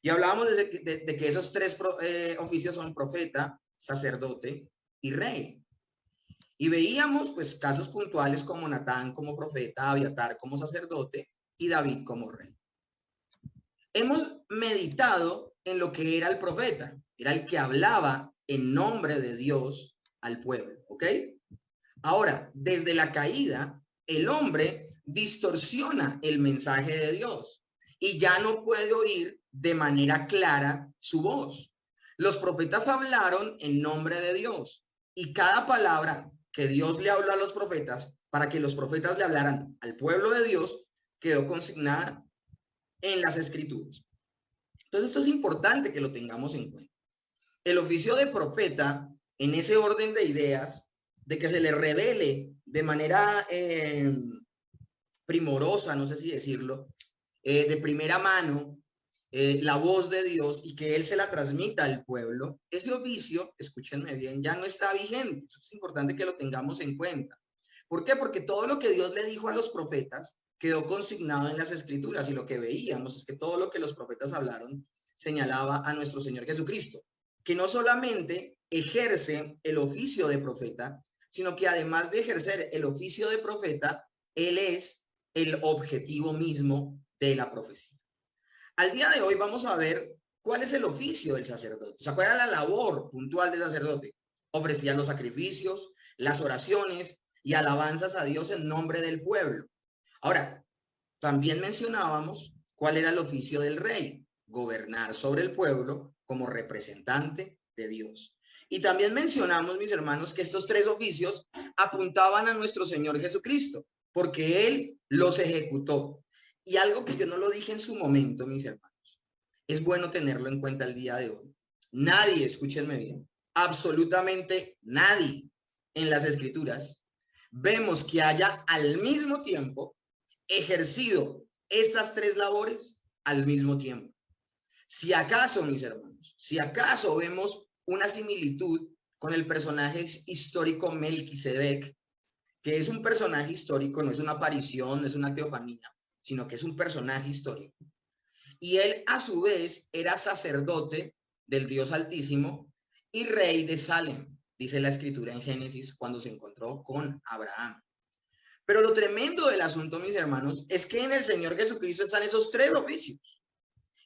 Y hablábamos de que esos tres oficios son profeta, sacerdote y rey. Y veíamos pues casos puntuales como Natán como profeta, Abiatar como sacerdote y David como rey. Hemos meditado en lo que era el profeta, era el que hablaba en nombre de Dios al pueblo, ¿ok? Ahora, desde la caída, el hombre distorsiona el mensaje de Dios y ya no puede oír de manera clara su voz. Los profetas hablaron en nombre de Dios y cada palabra que Dios le habló a los profetas para que los profetas le hablaran al pueblo de Dios quedó consignada en las escrituras. Entonces esto es importante que lo tengamos en cuenta. El oficio de profeta, en ese orden de ideas, de que se le revele de manera primorosa, no sé si decirlo, de primera mano, la voz de Dios y que Él se la transmita al pueblo, ese oficio, escúchenme bien, ya no está vigente. Eso es importante que lo tengamos en cuenta. ¿Por qué? Porque todo lo que Dios le dijo a los profetas quedó consignado en las escrituras y lo que veíamos es que todo lo que los profetas hablaron señalaba a nuestro Señor Jesucristo, que no solamente ejerce el oficio de profeta, sino que además de ejercer el oficio de profeta, Él es el objetivo mismo de la profecía. Al día de hoy vamos a ver cuál es el oficio del sacerdote. O sea, cuál era la labor puntual del sacerdote. Ofrecía los sacrificios, las oraciones y alabanzas a Dios en nombre del pueblo. Ahora, también mencionábamos cuál era el oficio del rey, gobernar sobre el pueblo como representante de Dios. Y también mencionamos, mis hermanos, que estos tres oficios apuntaban a nuestro Señor Jesucristo, porque Él los ejecutó. Y algo que yo no lo dije en su momento, mis hermanos, es bueno tenerlo en cuenta el día de hoy. Nadie, escúchenme bien, absolutamente nadie en las Escrituras vemos que haya al mismo tiempo ejercido estas tres labores al mismo tiempo. Si acaso, mis hermanos, si acaso vemos una similitud con el personaje histórico Melquisedec, que es un personaje histórico, no es una aparición, no es una teofanía, sino que es un personaje histórico. Y él, a su vez, era sacerdote del Dios Altísimo y rey de Salem, dice la escritura en Génesis, cuando se encontró con Abraham. Pero lo tremendo del asunto, mis hermanos, es que en el Señor Jesucristo están esos tres oficios.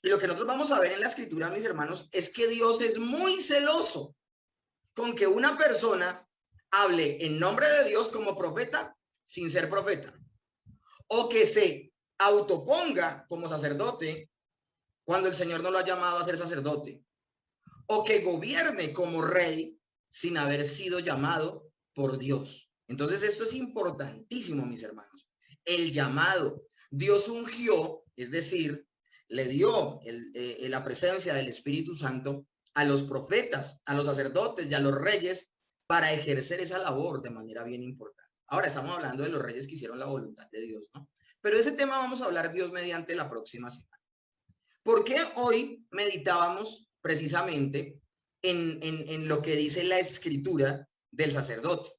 Y lo que nosotros vamos a ver en la escritura, mis hermanos, es que Dios es muy celoso con que una persona hable en nombre de Dios como profeta sin ser profeta, o que se autoponga como sacerdote cuando el Señor no lo ha llamado a ser sacerdote, o que gobierne como rey sin haber sido llamado por Dios. Entonces esto es importantísimo, mis hermanos. El llamado. Dios ungió, es decir, le dio la presencia del Espíritu Santo a los profetas, a los sacerdotes y a los reyes para ejercer esa labor de manera bien importante. Ahora estamos hablando de los reyes que hicieron la voluntad de Dios, ¿no? Pero ese tema vamos a hablar Dios mediante la próxima semana. ¿Por qué hoy meditábamos precisamente en lo que dice la escritura del sacerdote?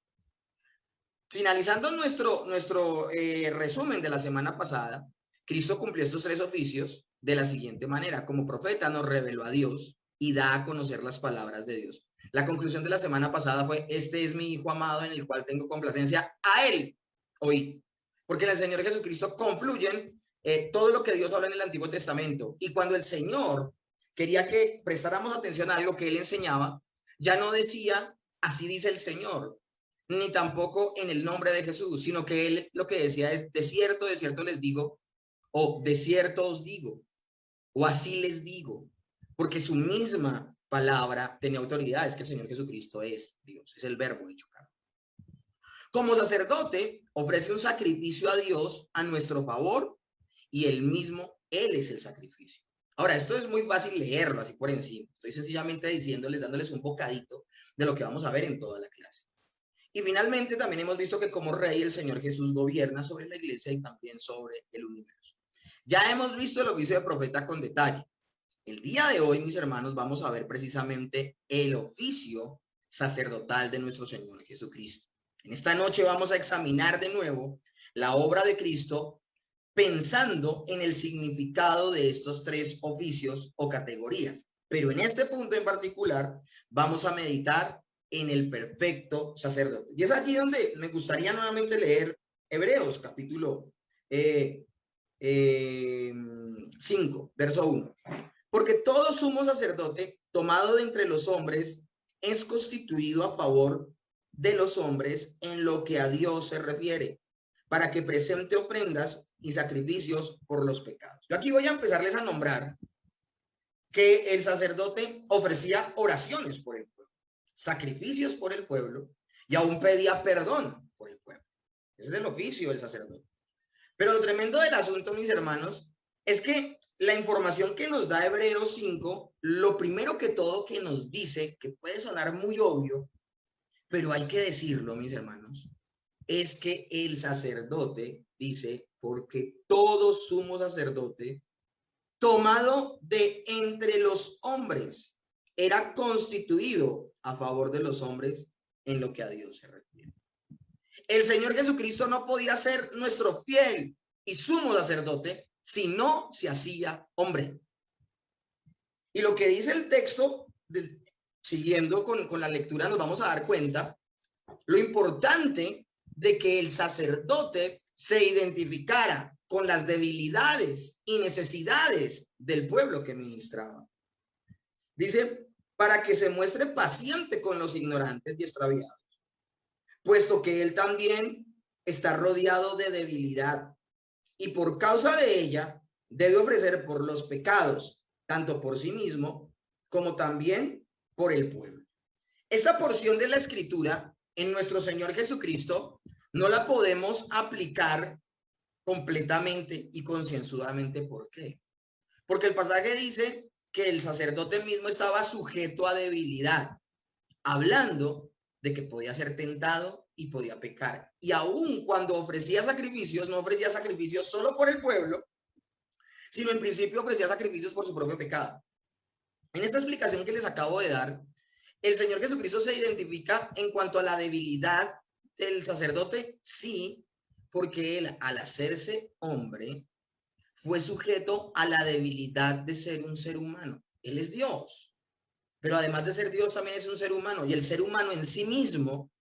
Finalizando nuestro resumen de la semana pasada, Cristo cumplió estos tres oficios de la siguiente manera. Como profeta nos reveló a Dios y da a conocer las palabras de Dios. La conclusión de la semana pasada fue, este es mi Hijo amado en el cual tengo complacencia, a Él oí. Porque en el Señor Jesucristo confluyen todo lo que Dios habla en el Antiguo Testamento. Y cuando el Señor quería que prestáramos atención a algo que Él enseñaba, ya no decía, así dice el Señor, ni tampoco en el nombre de Jesús, sino que Él lo que decía es, de cierto les digo, o de cierto os digo, o así les digo, porque su misma palabra tenía autoridad, es que el Señor Jesucristo es Dios, es el verbo hecho carne. Como sacerdote, ofrece un sacrificio a Dios a nuestro favor y él mismo, Él es el sacrificio. Ahora, esto es muy fácil leerlo así por encima. Estoy sencillamente diciéndoles, dándoles un bocadito de lo que vamos a ver en toda la clase. Y finalmente también hemos visto que como rey el Señor Jesús gobierna sobre la iglesia y también sobre el universo. Ya hemos visto el oficio de profeta con detalle. El día de hoy, mis hermanos, vamos a ver precisamente el oficio sacerdotal de nuestro Señor Jesucristo. En esta noche vamos a examinar de nuevo la obra de Cristo pensando en el significado de estos tres oficios o categorías. Pero en este punto en particular vamos a meditar en el perfecto sacerdote. Y es aquí donde me gustaría nuevamente leer Hebreos capítulo 5, verso 1. Porque todo sumo sacerdote tomado de entre los hombres es constituido a favor de los hombres en lo que a Dios se refiere, para que presente ofrendas y sacrificios por los pecados. Yo aquí voy a empezarles a nombrar que el sacerdote ofrecía oraciones por el pueblo, sacrificios por el pueblo y aún pedía perdón por el pueblo. Ese es el oficio del sacerdote. Pero lo tremendo del asunto, mis hermanos, es que la información que nos da Hebreos 5, lo primero que todo que nos dice, que puede sonar muy obvio, pero hay que decirlo, mis hermanos, es que el sacerdote dice, porque todo sumo sacerdote tomado de entre los hombres era constituido a favor de los hombres en lo que a Dios se refiere. El Señor Jesucristo no podía ser nuestro fiel y sumo sacerdote si no se hacía hombre. Y lo que dice el texto, siguiendo con la lectura, nos vamos a dar cuenta lo importante de que el sacerdote se identificara con las debilidades y necesidades del pueblo que ministraba. Dice, para que se muestre paciente con los ignorantes y extraviados, puesto que él también está rodeado de debilidad y por causa de ella debe ofrecer por los pecados, tanto por sí mismo como también por el pueblo. Esta porción de la escritura en nuestro Señor Jesucristo no la podemos aplicar completamente y concienzudamente. ¿Por qué? Porque el pasaje dice que el sacerdote mismo estaba sujeto a debilidad, hablando de que podía ser tentado y podía pecar. Y aún cuando ofrecía sacrificios, no ofrecía sacrificios solo por el pueblo, sino en principio ofrecía sacrificios por su propio pecado. En esta explicación que les acabo de dar, el Señor Jesucristo se identifica en cuanto a la debilidad del sacerdote, sí, porque él, al hacerse hombre, fue sujeto a la debilidad de ser un ser humano. Él es Dios, pero además de ser Dios también es un ser humano, y el ser humano en sí mismo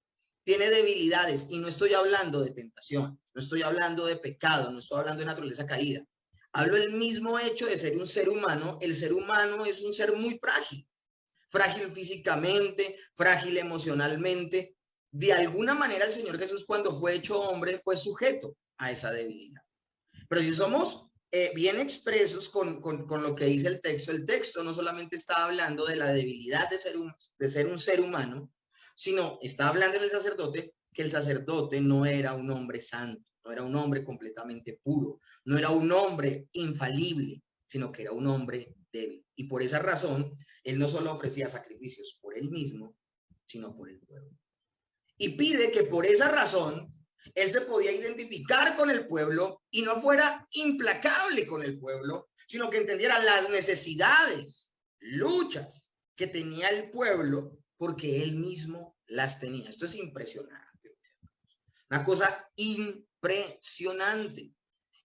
tiene debilidades, y no estoy hablando de tentación, no estoy hablando de pecado, no estoy hablando de naturaleza caída. Hablo del mismo hecho de ser un ser humano. El ser humano es un ser muy frágil, frágil físicamente, frágil emocionalmente. De alguna manera el Señor Jesús, cuando fue hecho hombre, fue sujeto a esa debilidad. Pero si somos bien expresos con lo que dice el texto no solamente está hablando de la debilidad de ser un ser humano, sino está hablando en el sacerdote, que el sacerdote no era un hombre santo, no era un hombre completamente puro, no era un hombre infalible, sino que era un hombre débil. Y por esa razón, él no solo ofrecía sacrificios por él mismo, sino por el pueblo. Y pide que por esa razón él se podía identificar con el pueblo y no fuera implacable con el pueblo, sino que entendiera las necesidades, luchas que tenía el pueblo, porque él mismo las tenía. Esto es impresionante. Una cosa impresionante.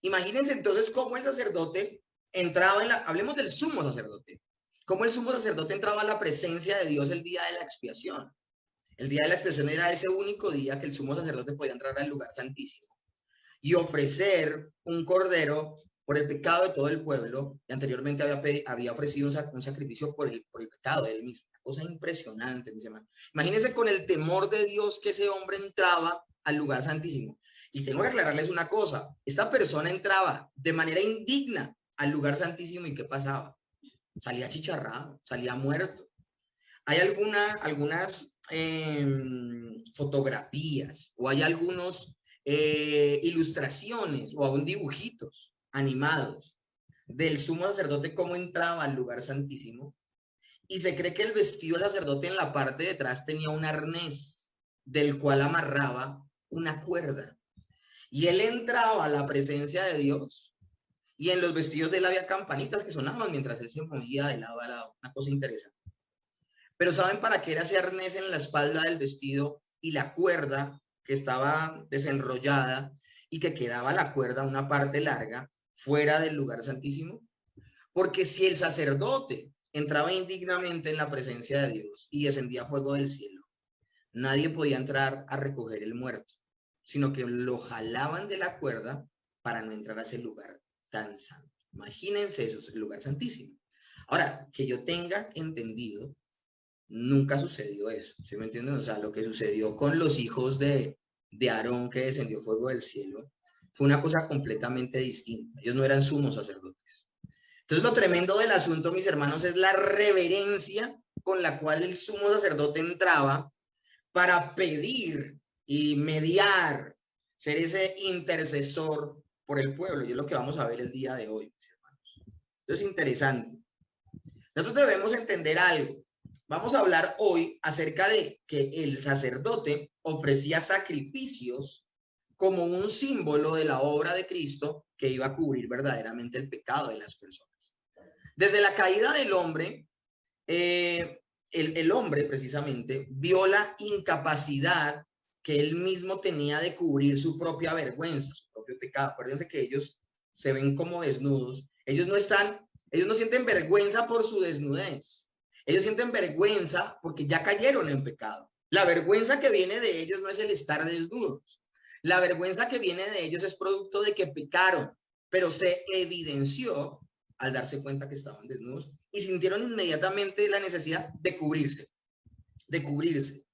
Imagínense entonces cómo el sacerdote entraba hablemos del sumo sacerdote, cómo el sumo sacerdote entraba a la presencia de Dios el día de la expiación. El día de la expiación era ese único día que el sumo sacerdote podía entrar al lugar santísimo y ofrecer un cordero por el pecado de todo el pueblo, y anteriormente había ofrecido un sacrificio por el pecado de él mismo. Una cosa impresionante, mis hermanos. Imagínense con el temor de Dios que ese hombre entraba al lugar santísimo. Y tengo que aclararles una cosa, esta persona entraba de manera indigna al lugar santísimo, ¿y qué pasaba? Salía chicharrado, salía muerto. Hay algunas fotografías o hay algunos ilustraciones o aún dibujitos animados del sumo sacerdote cómo entraba al lugar santísimo, y se cree que el vestido del sacerdote en la parte de atrás tenía un arnés del cual amarraba una cuerda, y él entraba a la presencia de Dios y en los vestidos de él había campanitas que sonaban mientras él se movía de lado a lado. Una cosa interesante. Pero ¿saben para qué era ese arnés en la espalda del vestido y la cuerda que estaba desenrollada y que quedaba la cuerda una parte larga fuera del lugar santísimo? Porque si el sacerdote entraba indignamente en la presencia de Dios y descendía fuego del cielo, nadie podía entrar a recoger el muerto, sino que lo jalaban de la cuerda para no entrar a ese lugar tan santo. Imagínense eso, es el lugar santísimo. Ahora, que yo tenga entendido, nunca sucedió eso, ¿sí me entienden? O sea, lo que sucedió con los hijos de Aarón, que descendió fuego del cielo, fue una cosa completamente distinta. Ellos no eran sumos sacerdotes. Entonces, lo tremendo del asunto, mis hermanos, es la reverencia con la cual el sumo sacerdote entraba para pedir y mediar, ser ese intercesor por el pueblo. Y es lo que vamos a ver el día de hoy, mis hermanos. Esto es interesante. Nosotros debemos entender algo. Vamos a hablar hoy acerca de que el sacerdote ofrecía sacrificios como un símbolo de la obra de Cristo que iba a cubrir verdaderamente el pecado de las personas. Desde la caída del hombre, el hombre precisamente vio la incapacidad que él mismo tenía de cubrir su propia vergüenza, su propio pecado. Acuérdense que ellos se ven como desnudos. Ellos no sienten vergüenza por su desnudez. Ellos sienten vergüenza porque ya cayeron en pecado. La vergüenza que viene de ellos no es el estar desnudos. La vergüenza que viene de ellos es producto de que pecaron, pero se evidenció al darse cuenta que estaban desnudos y sintieron inmediatamente la necesidad de cubrirse, de cubrirse.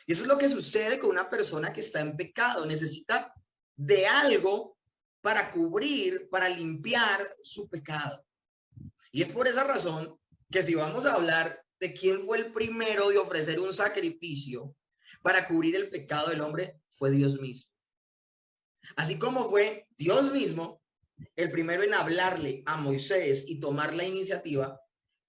Y eso es lo que sucede con una persona que está en pecado. Necesita de algo para cubrir, para limpiar su pecado. Y es por esa razón que si vamos a hablar de quién fue el primero de ofrecer un sacrificio para cubrir el pecado del hombre, fue Dios mismo. Así como fue Dios mismo el primero en hablarle a Moisés y tomar la iniciativa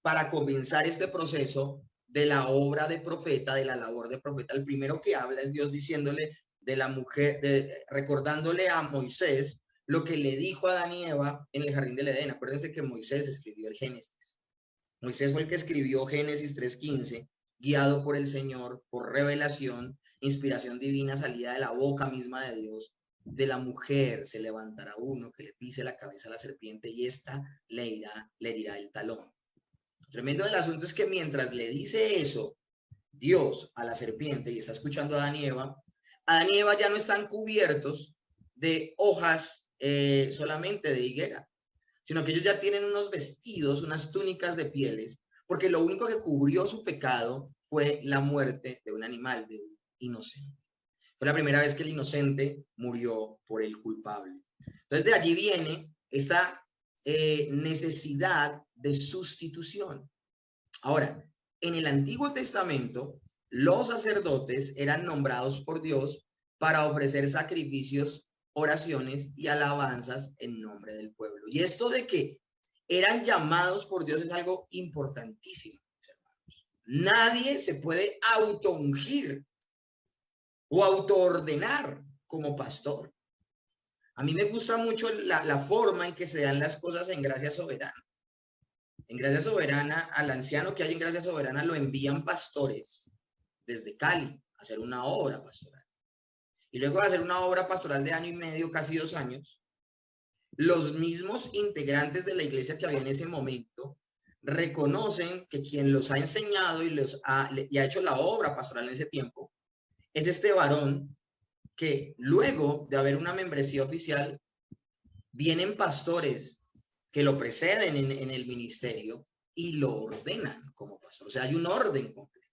para comenzar este proceso de la obra de profeta, de la labor de profeta. El primero que habla es Dios diciéndole de la mujer, recordándole a Moisés lo que le dijo a Adán y Eva en el jardín del Edén. Acuérdense que Moisés escribió el Génesis. Moisés fue el que escribió Génesis 3:15, guiado por el Señor, por revelación, inspiración divina, salida de la boca misma de Dios. De la mujer se levantará uno que le pise la cabeza a la serpiente y ésta le herirá el talón. Lo tremendo del asunto es que mientras le dice eso Dios a la serpiente y está escuchando a Adán y Eva ya no están cubiertos de hojas solamente de higuera, sino que ellos ya tienen unos vestidos, unas túnicas de pieles, porque lo único que cubrió su pecado fue la muerte de un animal, de un inocente. Fue la primera vez que el inocente murió por el culpable. Entonces de allí viene esta necesidad de sustitución. Ahora, en el Antiguo Testamento, los sacerdotes eran nombrados por Dios para ofrecer sacrificios, oraciones y alabanzas en nombre del pueblo. Y esto de que eran llamados por Dios es algo importantísimo, hermanos. Nadie se puede autoungir o autoordenar como pastor. A mí me gusta mucho la forma en que se dan las cosas en Gracia Soberana. En Gracia Soberana, al anciano que hay en Gracia Soberana lo envían pastores desde Cali a hacer una obra pastoral. Y luego de hacer una obra pastoral de año y medio, casi 2 años, los mismos integrantes de la iglesia que había en ese momento reconocen que quien los ha enseñado y ha hecho la obra pastoral en ese tiempo es este varón que luego de haber una membresía oficial vienen pastores que lo preceden en el ministerio y lo ordenan como pastor. O sea, hay un orden completo.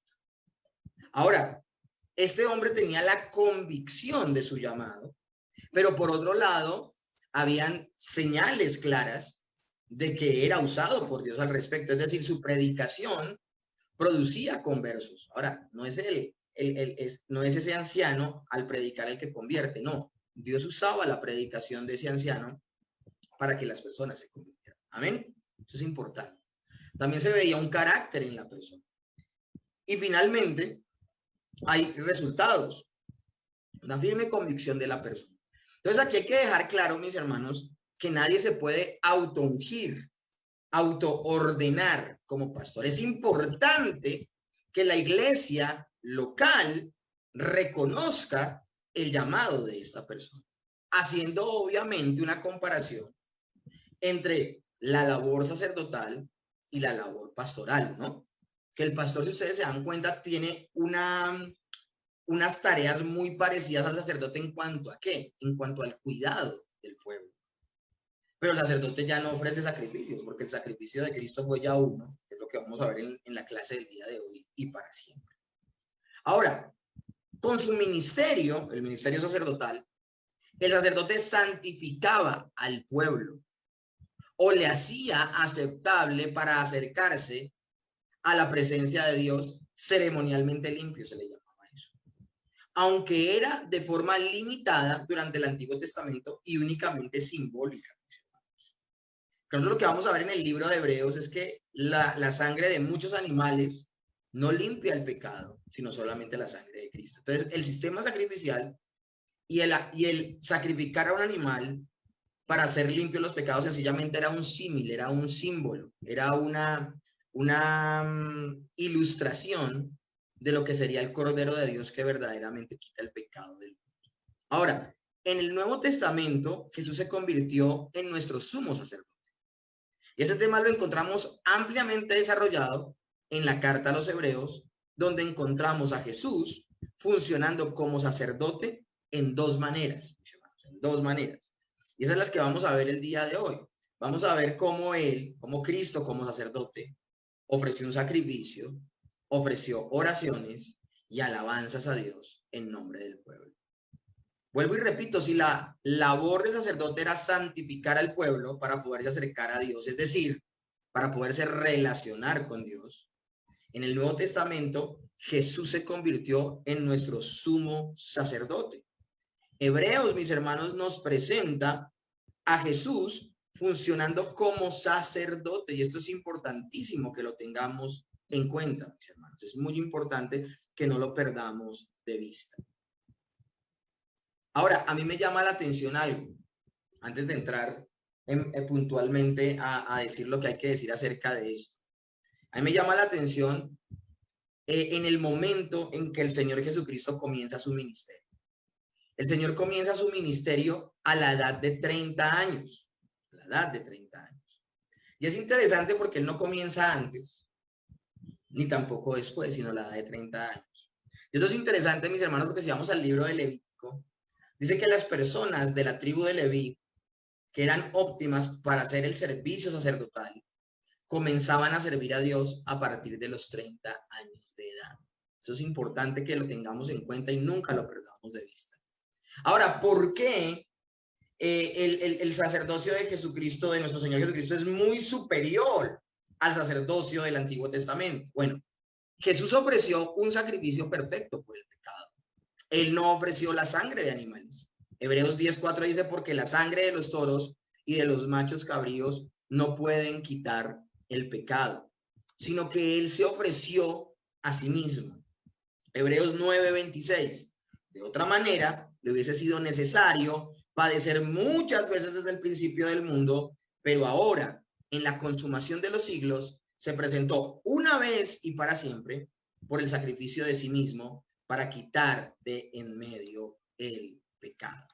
Ahora, este hombre tenía la convicción de su llamado, pero por otro lado, habían señales claras de que era usado por Dios al respecto. Es decir, su predicación producía conversos. Ahora, no es no es ese anciano al predicar el que convierte, no. Dios usaba la predicación de ese anciano para que las personas se convirtieran. Amén. Eso es importante. También se veía un carácter en la persona. Y finalmente, hay resultados. Una firme convicción de la persona. Entonces, aquí hay que dejar claro, mis hermanos, que nadie se puede autoungir, autoordenar como pastor. Es importante que la iglesia local reconozca el llamado de esta persona. haciendo obviamente una comparación entre la labor sacerdotal y la labor pastoral, ¿no? Que el pastor, si ustedes se dan cuenta, tiene unas tareas muy parecidas al sacerdote en cuanto a ¿qué? En cuanto al cuidado del pueblo. Pero el sacerdote ya no ofrece sacrificios, porque el sacrificio de Cristo fue ya uno, que es lo que vamos a ver en la clase del día de hoy y para siempre. Ahora, con su ministerio, el ministerio sacerdotal, el sacerdote santificaba al pueblo o le hacía aceptable para acercarse a la presencia de Dios ceremonialmente limpio, se le llamaba eso. Aunque era de forma limitada durante el Antiguo Testamento y únicamente simbólica. Entonces lo que vamos a ver en el libro de Hebreos es que la sangre de muchos animales no limpia el pecado, sino solamente la sangre de Cristo. Entonces el sistema sacrificial y el sacrificar a un animal para hacer limpios los pecados sencillamente era un símil, era un símbolo, era una ilustración de lo que sería el Cordero de Dios que verdaderamente quita el pecado del mundo. Ahora, en el Nuevo Testamento, Jesús se convirtió en nuestro sumo sacerdote. Y ese tema lo encontramos ampliamente desarrollado en la carta a los Hebreos, donde encontramos a Jesús funcionando como sacerdote en dos maneras, en dos maneras. Y esas son las que vamos a ver el día de hoy. Vamos a ver cómo él, como Cristo, como sacerdote, ofreció un sacrificio, ofreció oraciones y alabanzas a Dios en nombre del pueblo. Vuelvo y repito, si la labor del sacerdote era santificar al pueblo para poderse acercar a Dios, es decir, para poderse relacionar con Dios, en el Nuevo Testamento Jesús se convirtió en nuestro sumo sacerdote. Hebreos, mis hermanos, nos presenta a Jesús funcionando como sacerdote, y esto es importantísimo que lo tengamos en cuenta, mis hermanos. Es muy importante que no lo perdamos de vista. Ahora, a mí me llama la atención algo, antes de entrar puntualmente a decir lo que hay que decir acerca de esto. A mí me llama la atención en el momento en que el Señor Jesucristo comienza su ministerio. El Señor comienza su ministerio a la edad de 30 años. A la edad de 30 años. Y es interesante porque Él no comienza antes, ni tampoco después, sino a la edad de 30 años. Y eso es interesante, mis hermanos, porque si vamos al libro de Levítico, dice que las personas de la tribu de Leví, que eran óptimas para hacer el servicio sacerdotal, comenzaban a servir a Dios a partir de los 30 años de edad. Eso es importante que lo tengamos en cuenta y nunca lo perdamos de vista. Ahora, ¿por qué el sacerdocio de Jesucristo, de nuestro Señor Jesucristo, es muy superior al sacerdocio del Antiguo Testamento? Bueno, Jesús ofreció un sacrificio perfecto por el pecado. Él no ofreció la sangre de animales. Hebreos 10:4 dice, porque la sangre de los toros y de los machos cabríos no pueden quitar el pecado, sino que Él se ofreció a sí mismo. Hebreos 9:26. De otra manera, le hubiese sido necesario padecer muchas veces desde el principio del mundo, pero ahora, en la consumación de los siglos, se presentó una vez y para siempre por el sacrificio de sí mismo para quitar de en medio el pecado.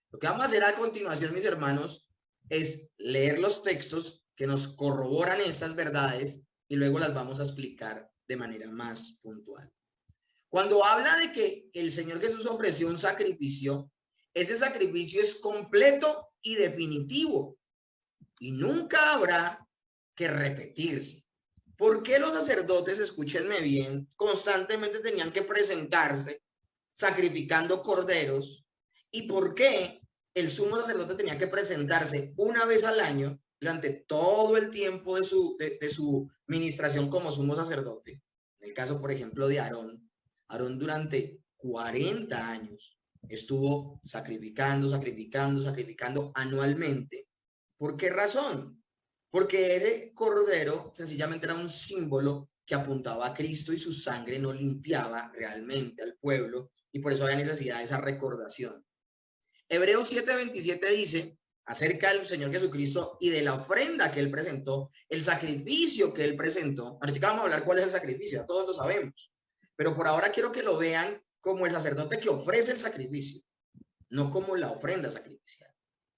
Lo que vamos a hacer a continuación, mis hermanos, es leer los textos que nos corroboran estas verdades y luego las vamos a explicar de manera más puntual. Cuando habla de que el Señor Jesús ofreció un sacrificio, ese sacrificio es completo y definitivo y nunca habrá que repetirse. ¿Por qué los sacerdotes, escúchenme bien, constantemente tenían que presentarse sacrificando corderos? ¿Y por qué el sumo sacerdote tenía que presentarse una vez al año durante todo el tiempo de su ministración como sumo sacerdote? En el caso, por ejemplo, de Aarón, Aarón durante 40 años estuvo sacrificando anualmente. ¿Por qué razón? Porque ese cordero sencillamente era un símbolo que apuntaba a Cristo y su sangre no limpiaba realmente al pueblo y por eso había necesidad de esa recordación. Hebreos 7:27 dice acerca del Señor Jesucristo y de la ofrenda que Él presentó, el sacrificio que Él presentó. Ahorita vamos a hablar cuál es el sacrificio, ya todos lo sabemos. Pero por ahora quiero que lo vean como el sacerdote que ofrece el sacrificio, no como la ofrenda sacrificial.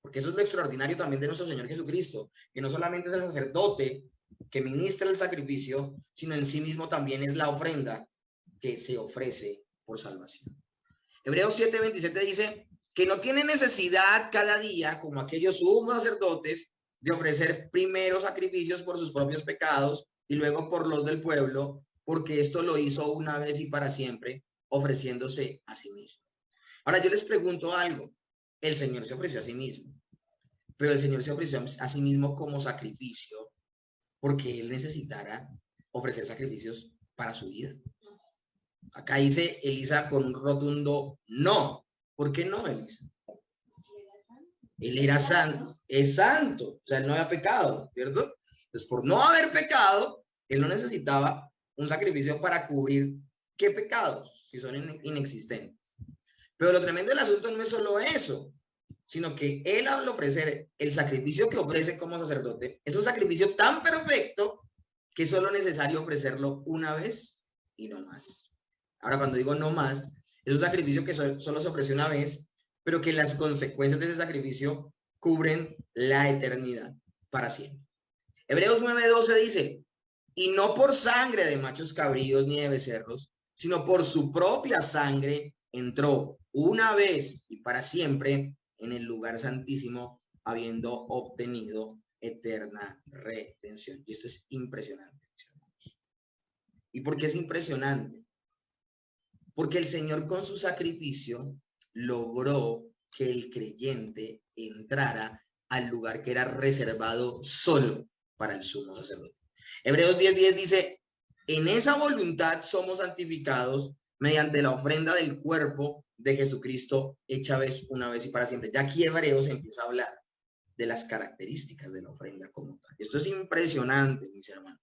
Porque eso es lo extraordinario también de nuestro Señor Jesucristo, que no solamente es el sacerdote que ministra el sacrificio, sino en sí mismo también es la ofrenda que se ofrece por salvación. Hebreos 7:27 dice que no tiene necesidad cada día, como aquellos sumos sacerdotes, de ofrecer primero sacrificios por sus propios pecados y luego por los del pueblo, porque esto lo hizo una vez y para siempre, ofreciéndose a sí mismo. Ahora yo les pregunto algo. El Señor se ofreció a sí mismo, pero el Señor se ofreció a sí mismo como sacrificio porque Él necesitara ofrecer sacrificios para su vida. Acá dice Elisa con un rotundo no. ¿Por qué no, Elisa? Él era santo, es santo, o sea, él no había pecado, ¿cierto? Entonces, por no haber pecado, él no necesitaba un sacrificio para cubrir qué pecados, si son inexistentes. Pero lo tremendo del asunto no es solo eso, sino que él al ofrecer el sacrificio que ofrece como sacerdote, es un sacrificio tan perfecto que es solo necesario ofrecerlo una vez y no más. Ahora, cuando digo no más, es un sacrificio que solo se ofrece una vez, pero que las consecuencias de ese sacrificio cubren la eternidad para siempre. Hebreos 9:12 dice, y no por sangre de machos cabríos ni de becerros, sino por su propia sangre entró una vez y para siempre en el lugar santísimo, habiendo obtenido eterna redención. Y esto es impresionante, mis hermanos. ¿Y por qué es impresionante? Porque el Señor con su sacrificio logró que el creyente entrara al lugar que era reservado solo para el sumo sacerdote. Hebreos 10:10 dice, en esa voluntad somos santificados mediante la ofrenda del cuerpo de Jesucristo hecha una vez y para siempre. Ya aquí Hebreos empieza a hablar de las características de la ofrenda como tal. Esto es impresionante, mis hermanos.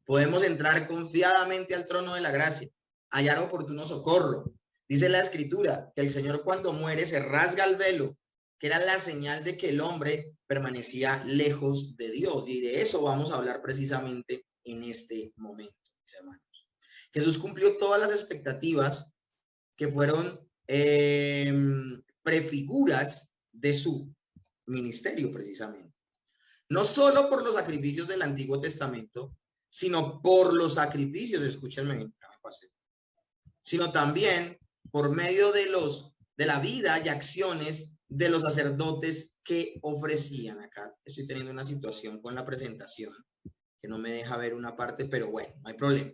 Podemos entrar confiadamente al trono de la gracia, hallar oportuno socorro. Dice la Escritura que el Señor cuando muere se rasga el velo, que era la señal de que el hombre permanecía lejos de Dios. Y de eso vamos a hablar precisamente en este momento, mis hermanos. Jesús cumplió todas las expectativas que fueron prefiguras de su ministerio precisamente. No solo por los sacrificios del Antiguo Testamento, sino por los sacrificios, escúchenme, sino también por medio de la vida y acciones de los sacerdotes que ofrecían. Acá estoy teniendo una situación con la presentación que no me deja ver una parte, pero bueno, no hay problema.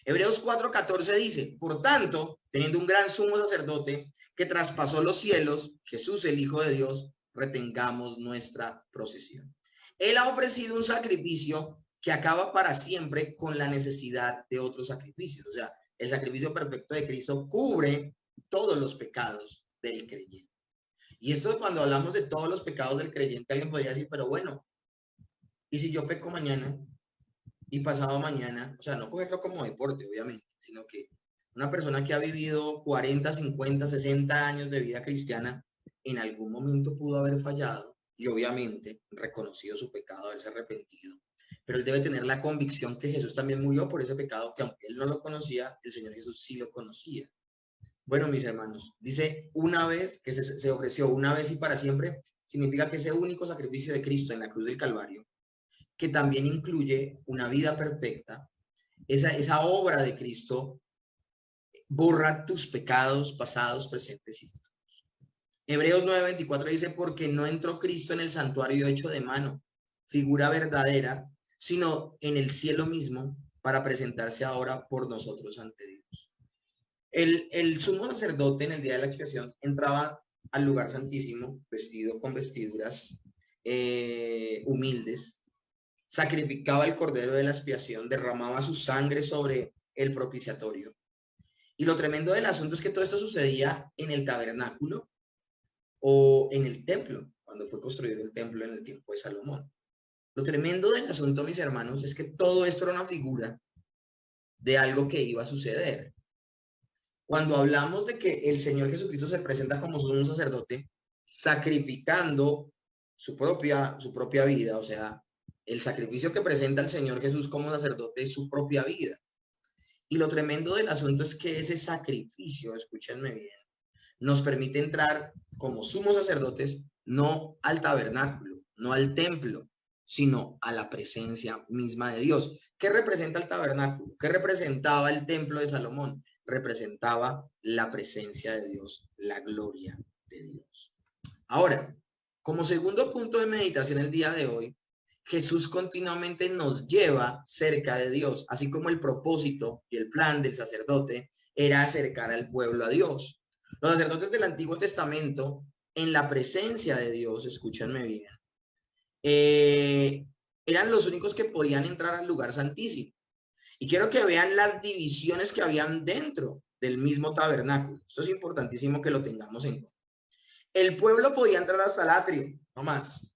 Hebreos 4:14 dice, por tanto, teniendo un gran sumo sacerdote que traspasó los cielos, Jesús el Hijo de Dios, retengamos nuestra procesión. Él ha ofrecido un sacrificio que acaba para siempre con la necesidad de otros sacrificios. O sea, el sacrificio perfecto de Cristo cubre todos los pecados del creyente. Y esto cuando hablamos de todos los pecados del creyente, alguien podría decir, pero bueno, ¿y si yo peco mañana y pasado mañana? O sea, no cogerlo como deporte, obviamente, sino que una persona que ha vivido 40, 50, 60 años de vida cristiana, en algún momento pudo haber fallado y obviamente reconocido su pecado, haberse arrepentido. Pero él debe tener la convicción que Jesús también murió por ese pecado, que aunque él no lo conocía, el Señor Jesús sí lo conocía. Bueno, mis hermanos, dice una vez, que se ofreció una vez y para siempre, significa que ese único sacrificio de Cristo en la cruz del Calvario, que también incluye una vida perfecta, esa obra de Cristo borra tus pecados pasados, presentes y futuros. Hebreos 9:24 dice, porque no entró Cristo en el santuario hecho de mano, figura verdadera, sino en el cielo mismo, para presentarse ahora por nosotros ante Dios. El sumo sacerdote en el día de la expiación entraba al lugar santísimo, vestido con vestiduras humildes, sacrificaba el cordero de la expiación, derramaba su sangre sobre el propiciatorio. Y lo tremendo del asunto es que todo esto sucedía en el tabernáculo o en el templo, cuando fue construido el templo en el tiempo de Salomón. Lo tremendo del asunto, mis hermanos, es que todo esto era una figura de algo que iba a suceder. Cuando hablamos de que el Señor Jesucristo se presenta como sumo sacerdote, sacrificando su propia vida, o sea, el sacrificio que presenta el Señor Jesús como sacerdote es su propia vida. Y lo tremendo del asunto es que ese sacrificio, escúchenme bien, nos permite entrar como sumos sacerdotes, no al tabernáculo, no al templo, sino a la presencia misma de Dios. ¿Qué representa el tabernáculo? ¿Qué representaba el templo de Salomón? Representaba la presencia de Dios, la gloria de Dios. Ahora, como segundo punto de meditación el día de hoy, Jesús continuamente nos lleva cerca de Dios, así como el propósito y el plan del sacerdote era acercar al pueblo a Dios. Los sacerdotes del Antiguo Testamento, en la presencia de Dios, escúchenme bien, eran los únicos que podían entrar al lugar santísimo. Y quiero que vean las divisiones que habían dentro del mismo tabernáculo. Esto es importantísimo que lo tengamos en cuenta. El pueblo podía entrar hasta el atrio, no más.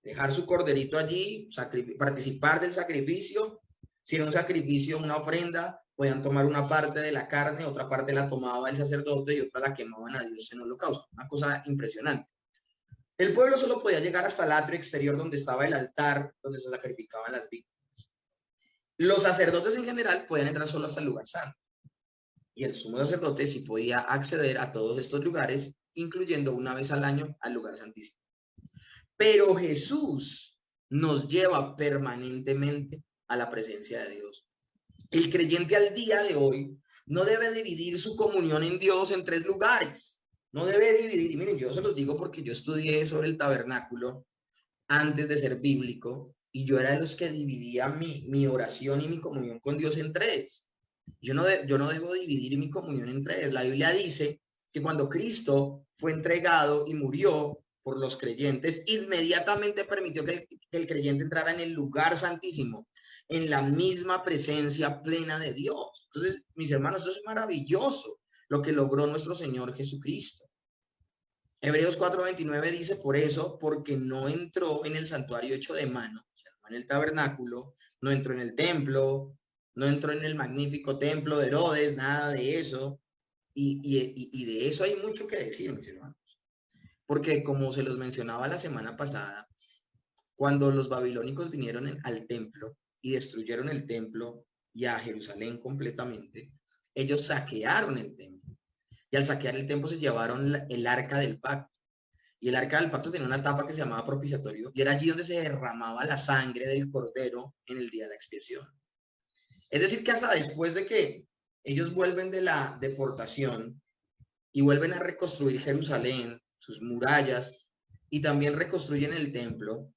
Dejar su corderito allí, participar del sacrificio. Si era un sacrificio, una ofrenda, podían tomar una parte de la carne, otra parte la tomaba el sacerdote y otra la quemaban a Dios en holocausto. Una cosa impresionante. El pueblo solo podía llegar hasta el atrio exterior donde estaba el altar, donde se sacrificaban las víctimas. Los sacerdotes en general podían entrar solo hasta el lugar santo. Y el sumo sacerdote sí podía acceder a todos estos lugares, incluyendo una vez al año al lugar santísimo. Pero Jesús nos lleva permanentemente a la presencia de Dios. El creyente al día de hoy no debe dividir su comunión en Dios en 3 lugares. No debe dividir, y miren, yo se los digo porque yo estudié sobre el tabernáculo antes de ser bíblico, y yo era de los que dividía mi oración y mi comunión con Dios en 3. Yo no debo dividir mi comunión en 3. La Biblia dice que cuando Cristo fue entregado y murió por los creyentes, inmediatamente permitió que el creyente entrara en el lugar santísimo, en la misma presencia plena de Dios. Entonces, mis hermanos, eso es maravilloso lo que logró nuestro Señor Jesucristo. Hebreos 4:29 dice, por eso, porque no entró en el santuario hecho de mano, o sea, no en el tabernáculo, no entró en el templo, no entró en el magnífico templo de Herodes, nada de eso. Y de eso hay mucho que decir, mis hermanos. Porque como se los mencionaba la semana pasada, cuando los babilónicos vinieron al templo y destruyeron el templo y a Jerusalén completamente, ellos saquearon el templo. Y al saquear el templo se llevaron el arca del pacto. Y el arca del pacto tenía una tapa que se llamaba propiciatorio, y era allí donde se derramaba la sangre del cordero en el día de la expiación. Es decir, que hasta después de que ellos vuelven de la deportación y vuelven a reconstruir Jerusalén, sus murallas, y también reconstruyen el templo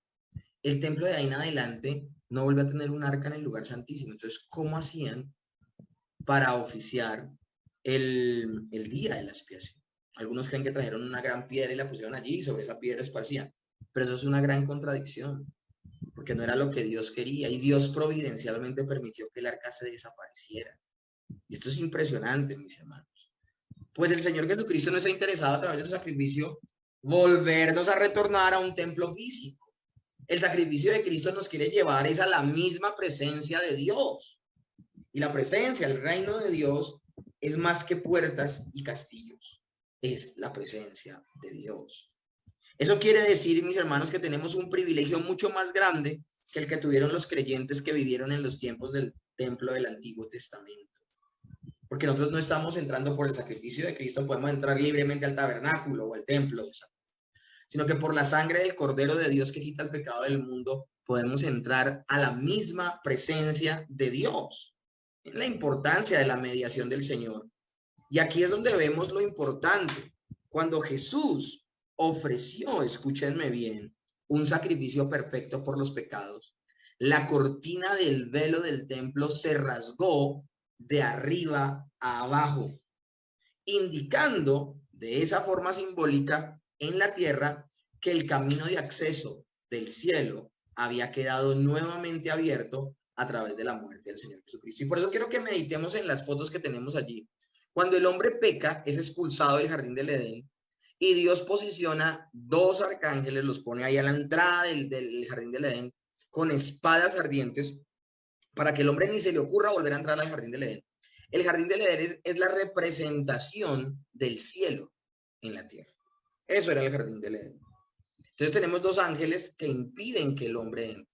de ahí en adelante no vuelve a tener un arca en el lugar santísimo. Entonces, ¿cómo hacían para oficiar el día de la expiación? Algunos creen que trajeron una gran piedra y la pusieron allí y sobre esa piedra esparcían. Pero eso es una gran contradicción, porque no era lo que Dios quería y Dios providencialmente permitió que el arca se desapareciera. Y esto es impresionante, mis hermanos. Pues el Señor Jesucristo no está interesado a través de su sacrificio volvernos a retornar a un templo físico. El sacrificio de Cristo nos quiere llevar es a la misma presencia de Dios. Y la presencia, el reino de Dios, es más que puertas y castillos. Es la presencia de Dios. Eso quiere decir, mis hermanos, que tenemos un privilegio mucho más grande que el que tuvieron los creyentes que vivieron en los tiempos del templo del Antiguo Testamento. Porque nosotros no estamos entrando por el sacrificio de Cristo, podemos entrar libremente al tabernáculo o al templo, sino que por la sangre del Cordero de Dios que quita el pecado del mundo, podemos entrar a la misma presencia de Dios. Es la importancia de la mediación del Señor. Y aquí es donde vemos lo importante. Cuando Jesús ofreció, escúchenme bien, un sacrificio perfecto por los pecados, la cortina del velo del templo se rasgó de arriba a abajo, indicando de esa forma simbólica en la tierra que el camino de acceso del cielo había quedado nuevamente abierto a través de la muerte del Señor Jesucristo. Y por eso quiero que meditemos en las fotos que tenemos allí. Cuando el hombre peca, es expulsado del jardín del Edén y Dios posiciona 2 arcángeles, los pone ahí a la entrada del jardín del Edén con espadas ardientes para que el hombre ni se le ocurra volver a entrar al jardín del Edén. El jardín del Edén es la representación del cielo en la tierra. Eso era el jardín del Edén. Entonces tenemos 2 ángeles que impiden que el hombre entre.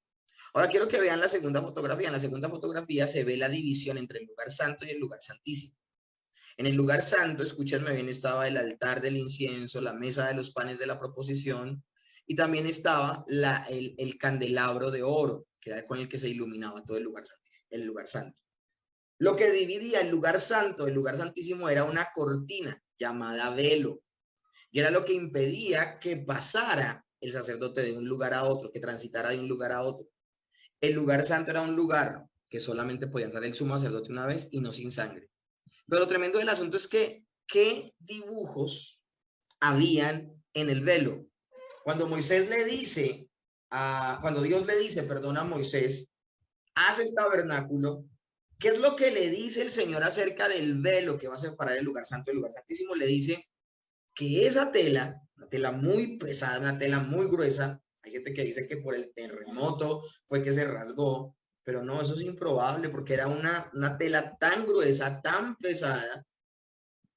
Ahora quiero que vean la segunda fotografía. En la segunda fotografía se ve la división entre el lugar santo y el lugar santísimo. En el lugar santo, escúchenme bien, estaba el altar del incienso, la mesa de los panes de la proposición, y también estaba el candelabro de oro, que era con el que se iluminaba todo el lugar santísimo, el lugar santo. Lo que dividía el lugar santo del lugar santísimo era una cortina llamada velo, y era lo que impedía que pasara el sacerdote de un lugar a otro, que transitara de un lugar a otro. El lugar santo era un lugar que solamente podía entrar el sumo sacerdote una vez y no sin sangre. Pero lo tremendo del asunto es que, ¿qué dibujos habían en el velo? Cuando Moisés le dice, cuando Dios le dice, perdón, a Moisés, haz el tabernáculo, ¿qué es lo que le dice el Señor acerca del velo que va a separar el lugar santo del lugar santísimo? Le dice que esa tela, una tela muy pesada, una tela muy gruesa, hay gente que dice que por el terremoto fue que se rasgó, pero no, eso es improbable porque era una tela tan gruesa, tan pesada,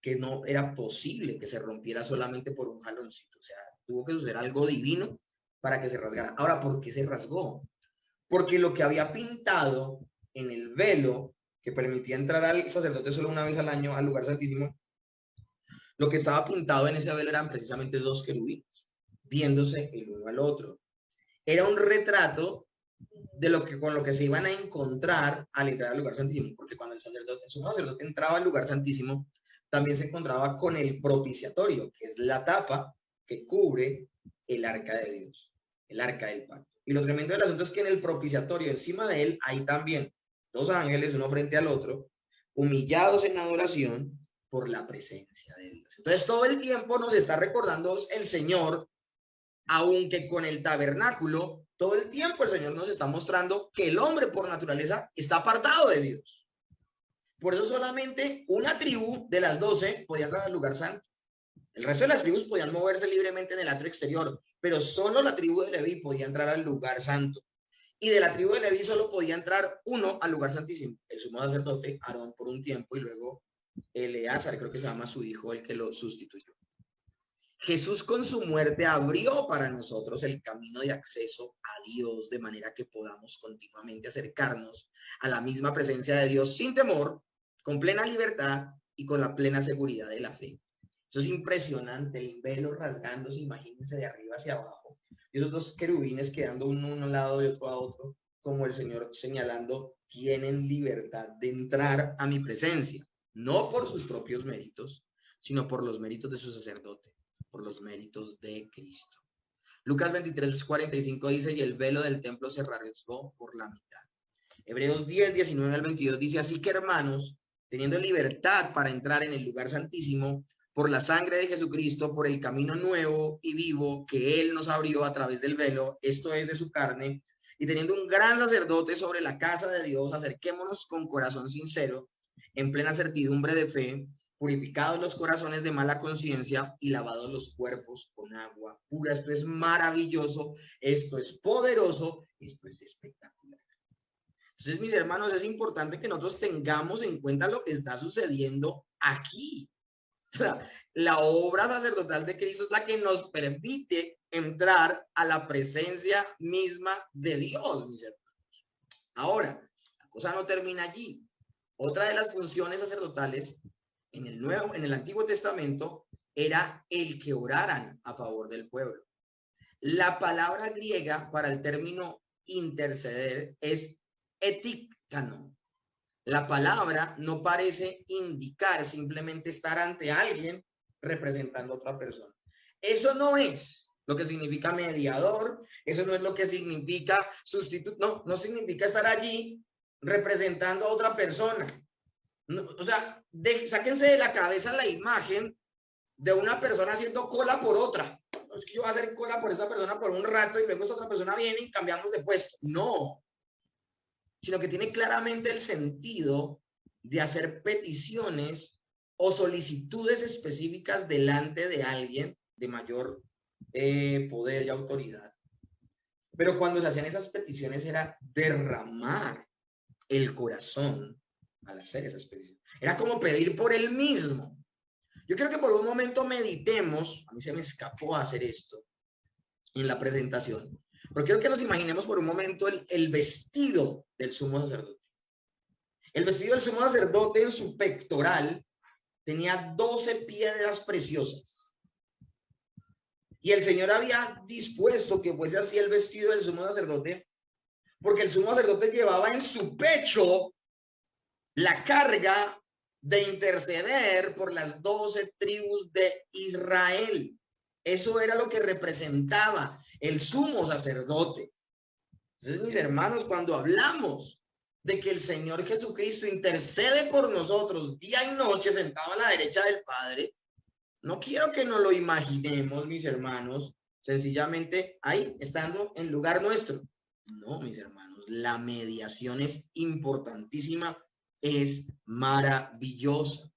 que no era posible que se rompiera solamente por un jaloncito. O sea, tuvo que suceder algo divino para que se rasgara. Ahora, ¿por qué se rasgó? Porque lo que había pintado en el velo, que permitía entrar al sacerdote solo una vez al año al lugar santísimo, lo que estaba pintado en ese velo eran precisamente dos querubines, viéndose el uno al otro. Era un retrato de lo que, con lo que se iban a encontrar al entrar al lugar santísimo, porque cuando el sumo sacerdote entraba al lugar santísimo, también se encontraba con el propiciatorio, que es la tapa que cubre el arca de Dios, el arca del pacto. Y lo tremendo del asunto es que en el propiciatorio, encima de él, hay también dos ángeles, uno frente al otro, humillados en adoración por la presencia de Dios. Entonces todo el tiempo nos está recordando el Señor, aunque con el tabernáculo, todo el tiempo el Señor nos está mostrando que el hombre por naturaleza está apartado de Dios. Por eso solamente una tribu de las 12 podía entrar al lugar santo. El resto de las tribus podían moverse libremente en el atrio exterior, pero solo la tribu de Leví podía entrar al lugar santo. Y de la tribu de Leví solo podía entrar uno al lugar santísimo, el sumo sacerdote, Aarón, por un tiempo, y luego Eleazar, creo que se llama su hijo, el que lo sustituyó. Jesús con su muerte abrió para nosotros el camino de acceso a Dios, de manera que podamos continuamente acercarnos a la misma presencia de Dios sin temor, con plena libertad y con la plena seguridad de la fe. Eso es impresionante, el velo rasgándose, imagínense de arriba hacia abajo. Y esos dos querubines quedando uno a un lado y otro a otro, como el Señor señalando, tienen libertad de entrar a mi presencia, no por sus propios méritos, sino por los méritos de su sacerdote, por los méritos de Cristo. Lucas 23:45 dice, y el velo del templo se rasgó por la mitad. Hebreos 10:19 al 22 dice, así que hermanos, teniendo libertad para entrar en el lugar santísimo, por la sangre de Jesucristo, por el camino nuevo y vivo que Él nos abrió a través del velo, esto es de su carne, y teniendo un gran sacerdote sobre la casa de Dios, acerquémonos con corazón sincero, en plena certidumbre de fe, purificados los corazones de mala conciencia y lavados los cuerpos con agua pura. Esto es maravilloso, esto es poderoso, esto es espectacular. Entonces, mis hermanos, es importante que nosotros tengamos en cuenta lo que está sucediendo aquí. La obra sacerdotal de Cristo es la que nos permite entrar a la presencia misma de Dios, mis hermanos. Ahora, la cosa no termina allí. Otra de las funciones sacerdotales en el Antiguo Testamento era el que oraran a favor del pueblo. La palabra griega para el término interceder es etíkano. La palabra no parece indicar simplemente estar ante alguien representando a otra persona. Eso no es lo que significa mediador, eso no es lo que significa sustituto, no significa estar allí representando a otra persona. No, o sea, sáquense de la cabeza la imagen de una persona haciendo cola por otra. No es que yo voy a hacer cola por esa persona por un rato y luego esta otra persona viene y cambiamos de puesto. No, sino que tiene claramente el sentido de hacer peticiones o solicitudes específicas delante de alguien de mayor poder y autoridad. Pero cuando se hacían esas peticiones era derramar el corazón al hacer esas peticiones. Era como pedir por él mismo. Yo creo que por un momento meditemos, a mí se me escapó hacer esto en la presentación, pero quiero que nos imaginemos por un momento el vestido del sumo sacerdote. El vestido del sumo sacerdote en su pectoral tenía 12 piedras preciosas. Y el Señor había dispuesto que fuese así el vestido del sumo sacerdote, porque el sumo sacerdote llevaba en su pecho la carga de interceder por las 12 tribus de Israel. Eso era lo que representaba el sumo sacerdote. Entonces, mis hermanos, cuando hablamos de que el Señor Jesucristo intercede por nosotros día y noche sentado a la derecha del Padre, no quiero que nos lo imaginemos, mis hermanos, sencillamente ahí, estando en lugar nuestro. No, mis hermanos, la mediación es importantísima, es maravillosa.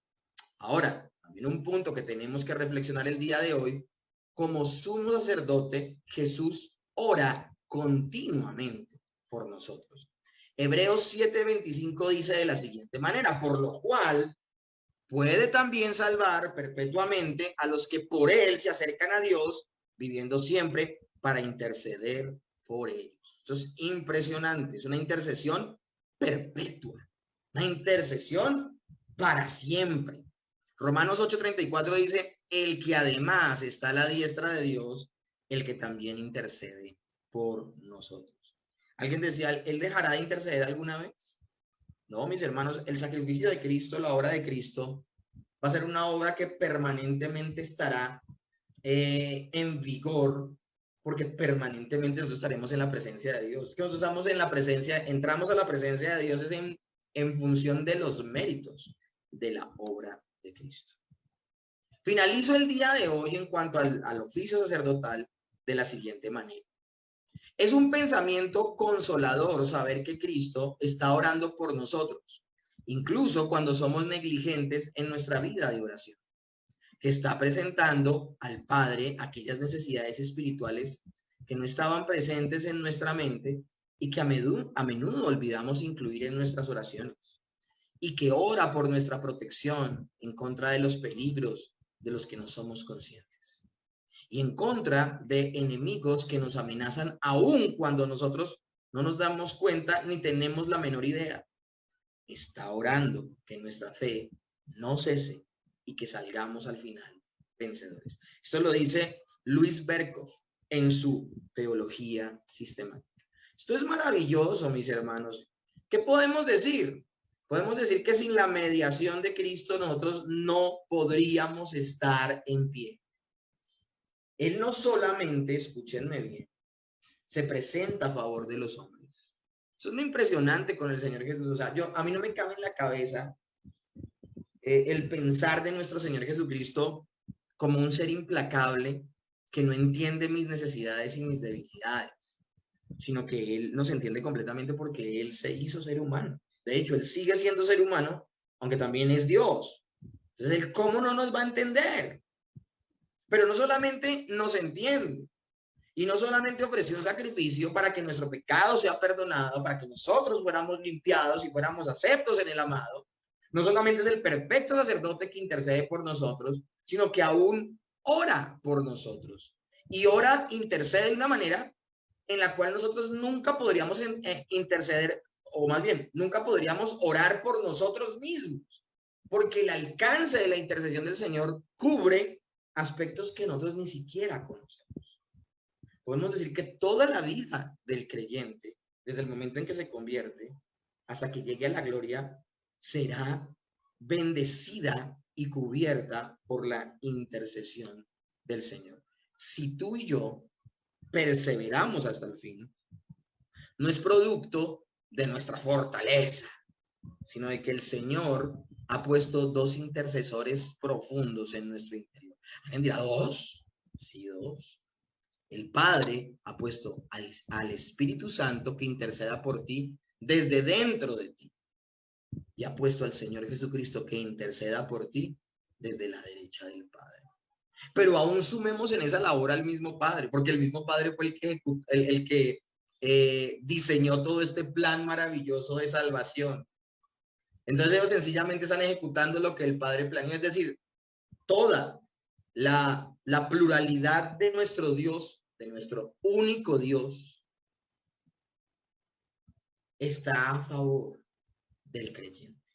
Ahora, también un punto que tenemos que reflexionar el día de hoy, como sumo sacerdote, Jesús ora continuamente por nosotros. Hebreos 7:25 dice de la siguiente manera, por lo cual puede también salvar perpetuamente a los que por él se acercan a Dios, viviendo siempre para interceder por ellos. Esto es impresionante, es una intercesión perpetua, una intercesión para siempre. Romanos 8:34 dice, el que además está a la diestra de Dios, el que también intercede por nosotros. Alguien decía, ¿él dejará de interceder alguna vez? No, mis hermanos, el sacrificio de Cristo, la obra de Cristo, va a ser una obra que permanentemente estará en vigor, porque permanentemente nosotros estaremos en la presencia de Dios. Que nosotros estamos en la presencia, entramos a la presencia de Dios es en función de los méritos de la obra de Cristo. Finalizo el día de hoy en cuanto al oficio sacerdotal de la siguiente manera. Es un pensamiento consolador saber que Cristo está orando por nosotros, incluso cuando somos negligentes en nuestra vida de oración, que está presentando al Padre aquellas necesidades espirituales que no estaban presentes en nuestra mente y que a menudo olvidamos incluir en nuestras oraciones, y que ora por nuestra protección en contra de los peligros de los que no somos conscientes y en contra de enemigos que nos amenazan aún cuando nosotros no nos damos cuenta ni tenemos la menor idea. Está orando que nuestra fe no cese y que salgamos al final vencedores. Esto lo dice Luis Berkhoff en su Teología Sistemática. Esto es maravilloso, mis hermanos. ¿Qué podemos decir? Podemos decir que sin la mediación de Cristo nosotros no podríamos estar en pie. Él no solamente, escúchenme bien, se presenta a favor de los hombres. Eso es lo impresionante con el Señor Jesús. O sea, a mí no me cabe en la cabeza el pensar de nuestro Señor Jesucristo como un ser implacable que no entiende mis necesidades y mis debilidades, sino que Él nos entiende completamente porque Él se hizo ser humano. De hecho, Él sigue siendo ser humano, aunque también es Dios. Entonces, Él, ¿cómo no nos va a entender? Pero no solamente nos entiende, y no solamente ofreció un sacrificio para que nuestro pecado sea perdonado, para que nosotros fuéramos limpiados y fuéramos aceptos en el amado. No solamente es el perfecto sacerdote que intercede por nosotros, sino que aún ora por nosotros. Y ora, intercede de una manera en la cual nosotros nunca podríamos interceder, o más bien, nunca podríamos orar por nosotros mismos, porque el alcance de la intercesión del Señor cubre aspectos que nosotros ni siquiera conocemos. Podemos decir que toda la vida del creyente, desde el momento en que se convierte hasta que llegue a la gloria, será bendecida y cubierta por la intercesión del Señor. Si tú y yo perseveramos hasta el fin, no es producto de nuestra fortaleza, sino de que el Señor ha puesto dos intercesores profundos en nuestro interior. ¿Alguien dirá dos? Sí, dos. El Padre ha puesto al Espíritu Santo que interceda por ti desde dentro de ti. Y ha puesto al Señor Jesucristo que interceda por ti desde la derecha del Padre. Pero aún sumemos en esa labor al mismo Padre, porque el mismo Padre fue el que diseñó todo este plan maravilloso de salvación. Entonces ellos sencillamente están ejecutando lo que el Padre planeó, es decir, toda la pluralidad de nuestro Dios, de nuestro único Dios, está a favor del creyente.